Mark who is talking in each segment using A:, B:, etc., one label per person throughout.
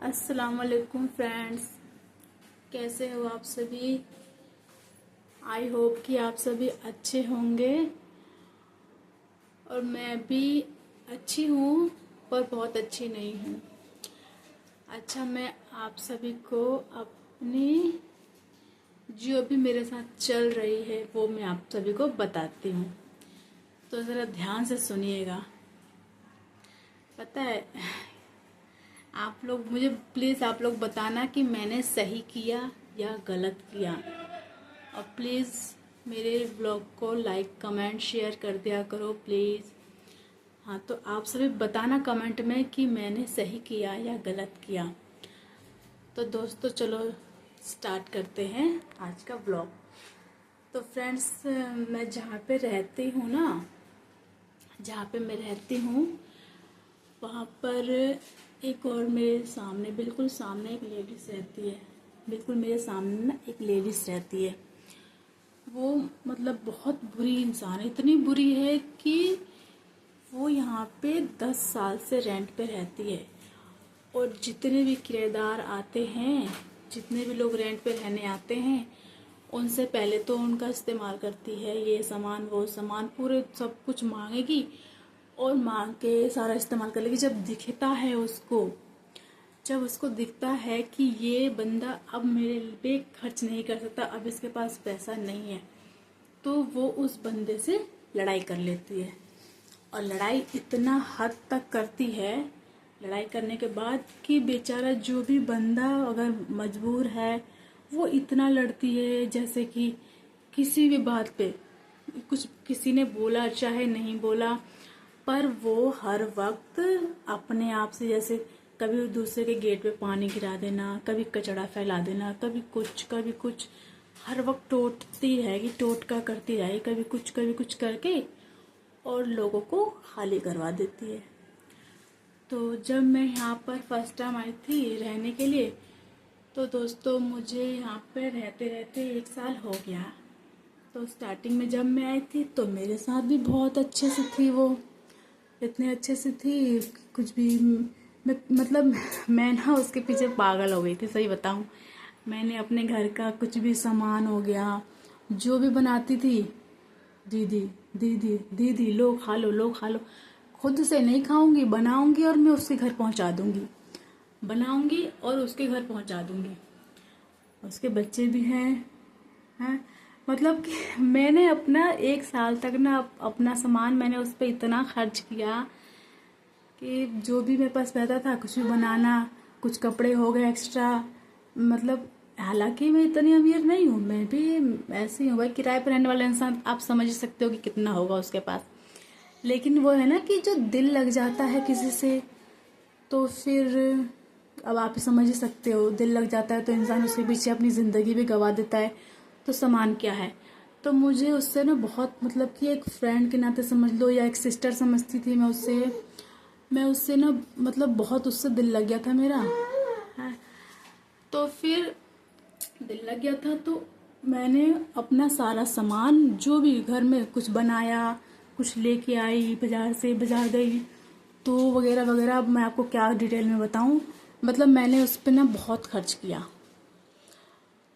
A: अस्सलाम वालेकुम फ्रेंड्स, कैसे हो आप सभी। आई होप कि आप सभी अच्छे होंगे और मैं भी अच्छी हूँ पर बहुत अच्छी नहीं हूँ। अच्छा, मैं आप सभी को अपनी जो भी मेरे साथ चल रही है वो मैं आप सभी को बताती हूँ, तो ज़रा ध्यान से सुनिएगा। पता है, आप लोग मुझे प्लीज़ आप लोग बताना कि मैंने सही किया या गलत किया, और प्लीज़ मेरे ब्लॉग को लाइक कमेंट शेयर कर दिया करो प्लीज़। हाँ, तो आप सभी बताना कमेंट में कि मैंने सही किया या गलत किया। तो दोस्तों चलो स्टार्ट करते हैं आज का ब्लॉग। तो फ्रेंड्स, मैं जहाँ पे रहती हूँ ना, जहाँ पे मैं रहती हूँ वहाँ पर एक और मेरे सामने, बिल्कुल सामने एक लेडीज़ रहती है। बिल्कुल मेरे सामने ना एक लेडीज़ रहती है। वो मतलब बहुत बुरी इंसान है, इतनी बुरी है कि वो यहाँ पे 10 साल से रेंट पे रहती है, और जितने भी किराएदार आते हैं, जितने भी लोग रेंट पे रहने आते हैं, उनसे पहले तो उनका इस्तेमाल करती है, ये सामान वो सामान पूरे सब कुछ मांगेगी और मांग के सारा इस्तेमाल कर लेगी। जब उसको दिखता है कि ये बंदा अब मेरे पे खर्च नहीं कर सकता, अब इसके पास पैसा नहीं है, तो वो उस बंदे से लड़ाई कर लेती है। और लड़ाई इतना हद तक करती है, लड़ाई करने के बाद कि बेचारा जो भी बंदा अगर मजबूर है वो इतना लड़ती है, जैसे कि किसी भी बात पे कुछ किसी ने बोला चाहे नहीं बोला, पर वो हर वक्त अपने आप से, जैसे कभी दूसरे के गेट पे पानी गिरा देना, कभी कचड़ा फैला देना, कभी कुछ हर वक्त टोटती रहेगी, टोटका करती रहेगी, कभी कुछ करके और लोगों को खाली करवा देती है। तो जब मैं यहाँ पर फर्स्ट टाइम आई थी रहने के लिए, तो दोस्तों मुझे यहाँ पे रहते रहते 1 साल हो गया। तो स्टार्टिंग में जब मैं आई थी तो मेरे साथ भी बहुत अच्छे से थी, वो इतने अच्छे से थी कुछ भी मतलब मैं ना उसके पीछे पागल हो गई थी, सही बताऊं। मैंने अपने घर का कुछ भी सामान हो गया, जो भी बनाती थी, दीदी दीदी दीदी लो खा लो, लो खा लो। खुद से नहीं खाऊंगी, बनाऊंगी और मैं उसके घर पहुंचा दूंगी, बनाऊंगी और उसके घर पहुंचा दूंगी। उसके बच्चे भी हैं। मतलब कि मैंने अपना 1 साल तक ना अपना सामान मैंने उस पर इतना खर्च किया कि जो भी मेरे पास पैसा था, कुछ भी बनाना, कुछ कपड़े हो गए एक्स्ट्रा, मतलब हालांकि मैं इतनी अमीर नहीं हूँ, मैं भी ऐसी हूँ भाई, किराए पर रहने वाला इंसान, आप समझ सकते हो कि कितना होगा उसके पास। लेकिन वो है ना कि जो दिल लग जाता है किसी से, तो फिर अब आप समझ ही सकते हो, दिल लग जाता है तो इंसान उसके पीछे अपनी ज़िंदगी भी गंवा देता है, तो सामान क्या है। तो मुझे उससे ना बहुत, मतलब कि एक फ्रेंड के नाते समझ लो या एक सिस्टर समझती थी मैं उससे ना, मतलब बहुत उससे दिल लग गया था मेरा। हाँ, तो फिर दिल लग गया था तो मैंने अपना सारा सामान जो भी घर में कुछ बनाया, कुछ लेके आई बाजार गई, तो वगैरह वगैरह। अब मैं आपको क्या डिटेल में बताऊं, मतलब मैंने उस पर ना बहुत खर्च किया।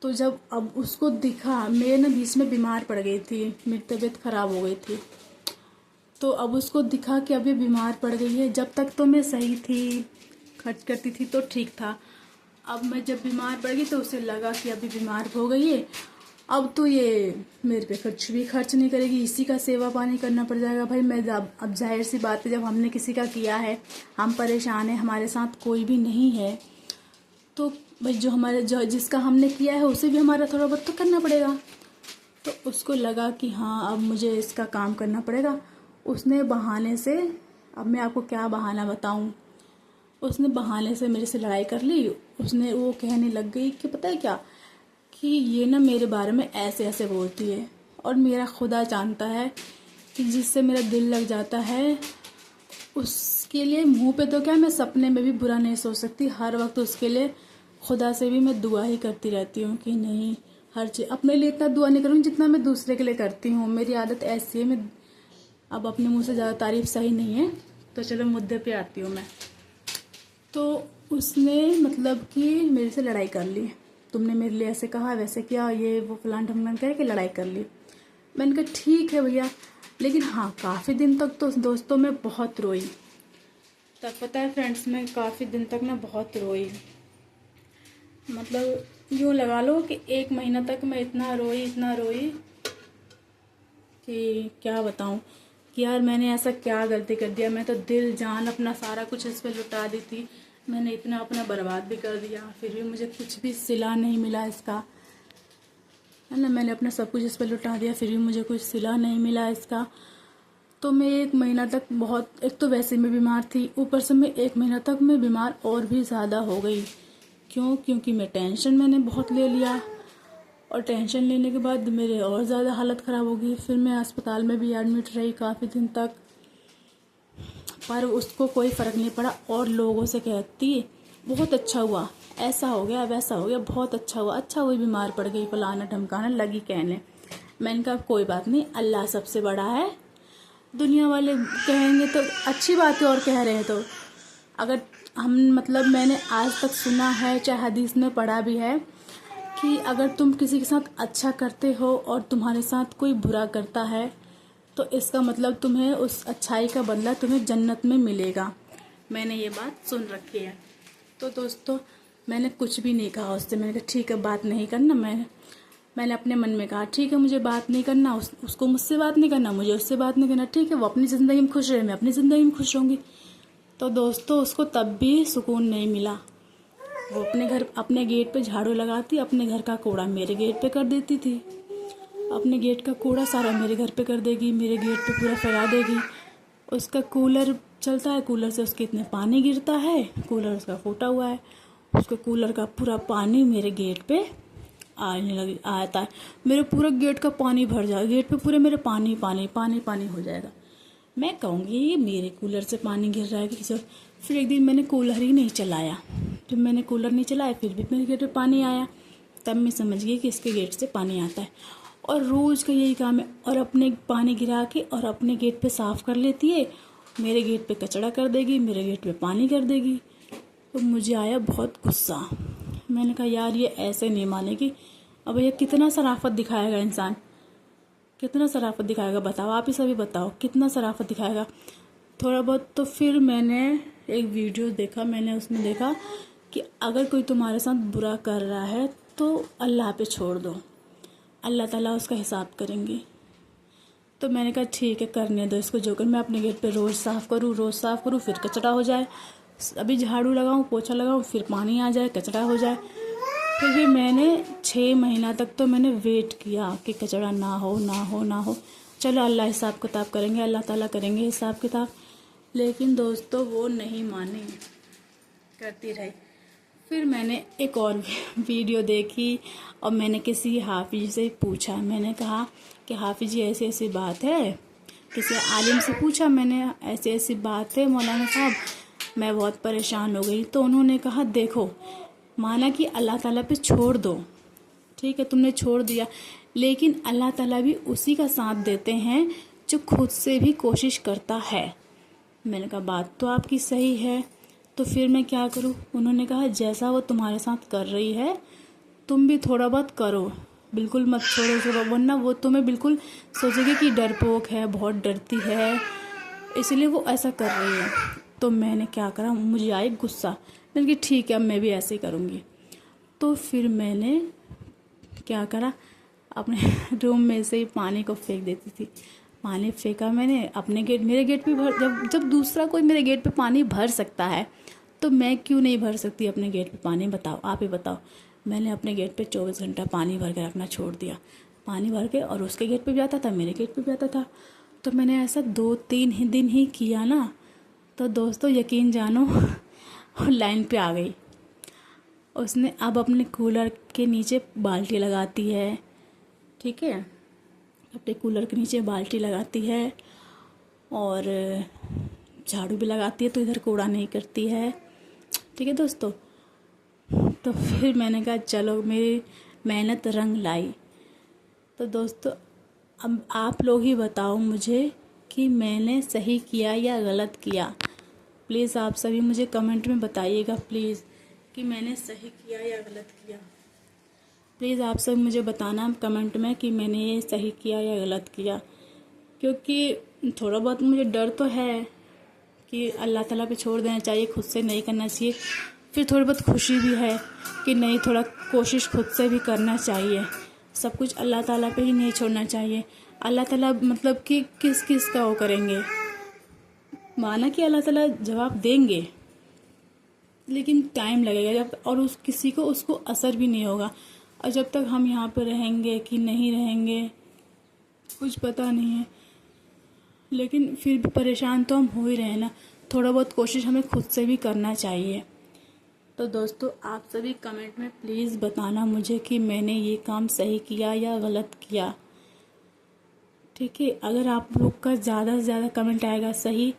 A: तो जब अब उसको दिखा, मैं ना बीच में बीमार पड़ गई थी, मेरी तबीयत खराब हो गई थी, तो अब उसको दिखा कि अभी बीमार पड़ गई है। जब तक तो मैं सही थी, खर्च करती थी तो ठीक था। अब मैं जब बीमार पड़ गई तो उसे लगा कि अभी बीमार हो गई है, अब तो ये मेरे पे कुछ भी खर्च नहीं करेगी, इसी का सेवा पानी करना पड़ जाएगा। भाई मैं अब जाहिर सी बात है, जब हमने किसी का किया है, हम परेशान हैं, हमारे साथ कोई भी नहीं है, तो भाई जो जिसका हमने किया है उसे भी हमारा थोड़ा बहुत तो करना पड़ेगा। तो उसको लगा कि हाँ अब मुझे इसका काम करना पड़ेगा। उसने बहाने से, अब मैं आपको क्या बहाना बताऊं, उसने बहाने से मेरे से लड़ाई कर ली। वो कहने लग गई कि पता है क्या, कि ये ना मेरे बारे में ऐसे ऐसे बोलती है, और मेरा खुदा जानता है कि जिससे मेरा दिल लग जाता है उसके लिए मुंह पे तो क्या, मैं सपने में भी बुरा नहीं सोच सकती। हर वक्त उसके लिए खुदा से भी मैं दुआ ही करती रहती हूँ कि नहीं, हर चीज़ अपने लिए इतना दुआ नहीं करूँगी जितना मैं दूसरे के लिए करती हूँ। मेरी आदत ऐसी है, मैं अब अपने मुंह से ज़्यादा तारीफ सही नहीं है। तो चलो मुद्दे पे आती हूँ मैं। तो उसने मतलब कि मेरे से लड़ाई कर ली। तुमने मेरे लिए ऐसे कहा, वैसे किया, ये वो फलान ढमकान कह के लड़ाई कर ली। मैंने कहा ठीक है भैया, लेकिन हाँ काफ़ी दिन तक तो दोस्तों में बहुत रोई। तब पता है फ्रेंड्स, मैं काफ़ी दिन तक ना बहुत रोई। मतलब यूँ लगा लो कि 1 महीना तक मैं इतना रोई कि क्या बताऊँ कि यार मैंने ऐसा क्या गलती कर दिया। मैं तो दिल जान अपना सारा कुछ इस पर लुटा दी थी। मैंने इतना अपना बर्बाद भी कर दिया, फिर भी मुझे कुछ भी सिला नहीं मिला इसका, है ना। मैंने अपना सब कुछ इस पर लुटा दिया, फिर भी मुझे कुछ सिला नहीं मिला इसका। तो मैं 1 महीना तक बहुत, एक तो वैसे मैं बीमार थी, ऊपर से मैं 1 महीना तक मैं बीमार और भी ज़्यादा हो गई। क्यों? क्योंकि मैंने बहुत ले लिया, और टेंशन लेने के बाद मेरे और ज़्यादा हालत ख़राब हो गई। फिर मैं अस्पताल में भी एडमिट रही काफ़ी दिन तक, पर उसको कोई फ़र्क नहीं पड़ा। और लोगों से कहती बहुत अच्छा हुआ, ऐसा हो गया वैसा हो गया, बहुत अच्छा हुई बीमार पड़ गई, फलाना ढमकाना लगी कहने। मैंने कहा कोई बात नहीं, अल्लाह सबसे बड़ा है। दुनिया वाले कहेंगे तो अच्छी बात है, और कह रहे हैं तो अगर हम मतलब मैंने आज तक सुना है, चाहे हदीस में पढ़ा भी है कि अगर तुम किसी के साथ अच्छा करते हो और तुम्हारे साथ कोई बुरा करता है, तो इसका मतलब तुम्हें उस अच्छाई का बदला तुम्हें जन्नत में मिलेगा। मैंने ये बात सुन रखी है। तो दोस्तों मैंने कुछ भी नहीं कहा उससे। मैंने कहा ठीक है बात नहीं करना। मैंने अपने मन में कहा ठीक है मुझे बात नहीं करना, उसको मुझसे बात नहीं करना, मुझे उससे बात नहीं करना। ठीक है, वो अपनी ज़िंदगी में खुश रहे, मैं अपनी ज़िंदगी में खुश रहूँगी। तो दोस्तों उसको तब भी सुकून नहीं मिला। वो अपने गेट पे झाड़ू लगाती, अपने घर का कूड़ा मेरे गेट पे कर देती थी। अपने गेट का कूड़ा सारा मेरे घर पे कर देगी, मेरे गेट पे पूरा फैला देगी। उसका कूलर चलता है, कूलर से उसके इतने पानी गिरता है, कूलर उसका फूटा हुआ है, उसके कूलर का पूरा पानी मेरे गेट पे आता है। मेरे पूरा गेट का पानी भर जाएगा, गेट पे पूरे मेरे पानी पानी पानी पानी हो जाएगा। मैं कहूँगी ये मेरे कूलर से पानी गिर रहा है कि किसी। फिर एक दिन मैंने कूलर ही नहीं चलाया। जब मैंने कूलर नहीं चलाया फिर भी मेरे गेट पे पानी आया, तब मैं समझ गई कि इसके गेट से पानी आता है। और रोज़ का यही काम है, और अपने पानी गिरा के और अपने गेट पे साफ़ कर लेती है, मेरे गेट पे कचरा कर देगी, मेरे गेट पे पानी कर देगी। तो मुझे आया बहुत गुस्सा। मैंने कहा यार ये ऐसे नहीं मानेगी। अब ये कितना शराफत दिखाएगा इंसान, कितना शराफत दिखाएगा बताओ, आप ही सभी बताओ कितना शराफत दिखाएगा थोड़ा बहुत। तो फिर मैंने एक वीडियो देखा, मैंने उसमें देखा कि अगर कोई तुम्हारे साथ बुरा कर रहा है तो अल्लाह पे छोड़ दो, अल्लाह ताला उसका हिसाब करेंगे। तो मैंने कहा ठीक है करने दो इसको, जो कर मैं अपने गेट पे रोज़ साफ़ करूँ फिर कचरा हो जाए, अभी झाड़ू लगाऊँ पोछा लगाऊँ फिर पानी आ जाए कचरा हो जाए। फिर भी मैंने 6 महीना तक तो मैंने वेट किया कि कचरा ना हो। चलो अल्लाह हिसाब किताब करेंगे, अल्लाह ताला करेंगे हिसाब किताब। लेकिन दोस्तों वो नहीं मानी, करती रही। फिर मैंने एक और वीडियो देखी और मैंने किसी हाफिज से पूछा। मैंने कहा कि हाफिज जी ऐसी ऐसी बात है, किसी आलिम से पूछा मैंने, ऐसी ऐसी बात है मौलाना साहब, मैं बहुत परेशान हो गई। तो उन्होंने कहा देखो, माना कि अल्लाह ताला पे छोड़ दो, ठीक है तुमने छोड़ दिया, लेकिन अल्लाह ताला भी उसी का साथ देते हैं जो खुद से भी कोशिश करता है। मैंने कहा बात तो आपकी सही है, तो फिर मैं क्या करूं? उन्होंने कहा जैसा वो तुम्हारे साथ कर रही है तुम भी थोड़ा बहुत करो, बिल्कुल मत छोड़ो, वरना वो तुम्हें बिल्कुल सोचेगी कि डरपोक है, बहुत डरती है, इसलिए वो ऐसा कर रही है। तो मैंने क्या करा, मुझे आई गुस्सा। मैंने कहा ठीक है अब मैं भी ऐसे ही करूँगी। तो फिर मैंने क्या करा, अपने रूम में से ही पानी को फेंक देती थी। पानी फेंका मैंने अपने गेट, मेरे गेट पे भर, जब दूसरा कोई मेरे गेट पे पानी भर सकता है तो मैं क्यों नहीं भर सकती अपने गेट पे पानी? बताओ, आप ही बताओ। मैंने अपने गेट पे 24 घंटा पानी भर के रखना छोड़ दिया, पानी भर के, और उसके गेट पे भी आता था मेरे गेट पे भी आता था। तो मैंने ऐसा 2-3 ही दिन ही किया ना, तो दोस्तों यकीन जानो लाइन पे आ गई। उसने अब अपने कूलर के नीचे बाल्टी लगाती है, ठीक है, अपने कूलर के नीचे बाल्टी लगाती है और झाड़ू भी लगाती है, तो इधर कूड़ा नहीं करती है, ठीक है दोस्तों। तो फिर मैंने कहा चलो मेरी मेहनत रंग लाई। तो दोस्तों अब आप लोग ही बताओ मुझे कि मैंने सही किया या गलत किया। प्लीज़ आप सभी मुझे कमेंट में बताइएगा प्लीज़ कि मैंने सही किया या गलत किया। प्लीज़ आप सब मुझे बताना कमेंट में कि मैंने ये सही किया या गलत किया, क्योंकि थोड़ा बहुत मुझे डर तो है कि अल्लाह ताला पे छोड़ देना चाहिए, खुद से नहीं करना चाहिए। फिर थोड़ी बहुत खुशी भी है कि नहीं, थोड़ा कोशिश खुद से भी करना चाहिए। सब कुछ अल्लाह ताला पे ही नहीं छोड़ना चाहिए। अल्लाह ताला मतलब कि किस किस का वो करेंगे, माना कि अल्लाह ताला जवाब देंगे, लेकिन टाइम लगेगा जब, और उस किसी को उसको असर भी नहीं होगा। और जब तक हम यहाँ पर रहेंगे कि नहीं रहेंगे कुछ पता नहीं है, लेकिन फिर भी परेशान तो हम हो ही रहे हैं ना। थोड़ा बहुत कोशिश हमें खुद से भी करना चाहिए। तो दोस्तों आप सभी कमेंट में प्लीज़ बताना मुझे कि मैंने ये काम सही किया या गलत किया, ठीक है। अगर आप लोग का ज़्यादा से ज़्यादा कमेंट आएगा सही,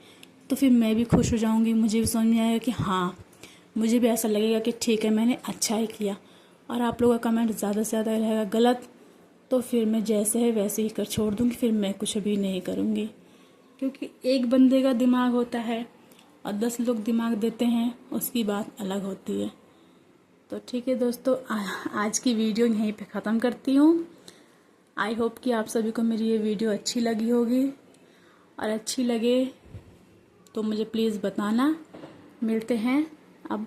A: तो फिर मैं भी खुश हो जाऊंगी, मुझे भी समझ में आएगा कि हाँ, मुझे भी ऐसा लगेगा कि ठीक है मैंने अच्छा ही किया। और आप लोगों का कमेंट ज़्यादा से ज़्यादा रहेगा गलत, तो फिर मैं जैसे है वैसे ही कर छोड़ दूँगी, फिर मैं कुछ भी नहीं करूँगी। क्योंकि एक बंदे का दिमाग होता है और 10 लोग दिमाग देते हैं, उसकी बात अलग होती है। तो ठीक है दोस्तों, आज की वीडियो यहीं पे ख़त्म करती हूँ। आई होप कि आप सभी को मेरी ये वीडियो अच्छी लगी होगी, और अच्छी लगे तो मुझे प्लीज़ बताना। मिलते हैं अब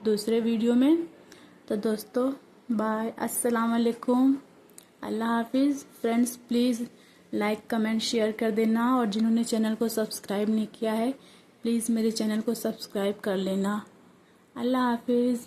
A: दूसरे वीडियो में। तो दोस्तों बाय, अस्सलाम वालेकुम, अल्लाह हाफिज़। Friends please like comment share कर देना, और जिन्होंने चैनल को सब्सक्राइब नहीं किया है प्लीज़ मेरे चैनल को सब्सक्राइब कर लेना। अल्लाह हाफिज़।